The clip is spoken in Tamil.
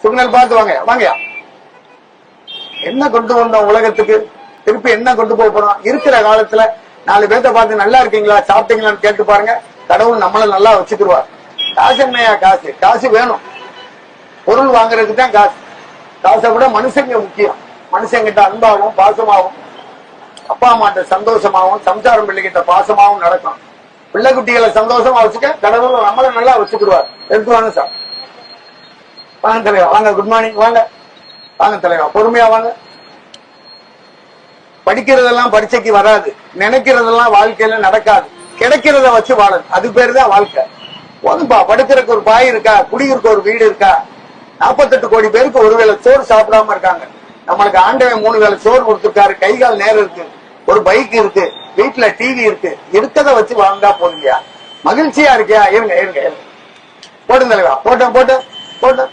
சிக்னல் பார்த்து வாங்கயா வாங்கயா. என்ன கொண்டு வந்தோம் உலகத்துக்கு? திருப்பி என்ன கொண்டு போக போறோம்? இருக்கிற காலத்துல 4 பேர்த்த பார்த்து நல்லா இருக்கீங்களா சாப்பிட்டீங்களான்னு கேட்டு பாருங்க. கடவுள் நம்மள நல்லா வச்சுக்கிடுவார். காசு என்னையா காசு? காசு வேணும், பொருள் வாங்குறதுக்கு தான் காசு. காசை விட மனுஷங்க முக்கியம். மனுஷங்கிட்ட அன்பாகவும் பாசமாகவும், அப்பா அம்மாட்ட சந்தோஷமாகவும், சம்சாரம் பிள்ளைகிட்ட பாசமாகவும் நடக்கும். பிள்ளை குட்டிகளை சந்தோஷமா வச்சுக்க கடவுள் நம்மள நல்லா வச்சுக்கிடுவார். எடுத்துவாங்க சார். வாங்க தலைவா வாங்க. குட் மார்னிங் வாங்க. வாங்க தலைவா பொறுமையா வாங்க. படிக்கிறதெல்லாம் பரீட்சைக்கு வராது, நினைக்கிறதெல்லாம் வாழ்க்கையில நடக்காது. கிடைக்கிறத வச்சு வாழணும், அது பேரு தான் வாழ்க்கை. போதும்பா. படுக்கிறதுக்கு ஒரு பாய் இருக்கா, குடியிருக்க ஒரு வீடு இருக்கா, 48 கோடி பேருக்கு ஒருவேளை சோறு சாப்பிடாம இருக்காங்க. நம்மளுக்கு ஆண்டவன் 3 வேளை சோறு கொடுத்துருக்காரு, கை கால் நேரம் இருக்கு, ஒரு பைக் இருக்கு, வீட்டுல டிவி இருக்கு. இருக்கத வச்சு வாழ்ந்தா போதுங்கயா. மகிழ்ச்சியா இருக்கியா? இருங்க இருங்க இருங்க. போட்டு தலைவா. போட்டேன் போட்டேன் போட்டேன்.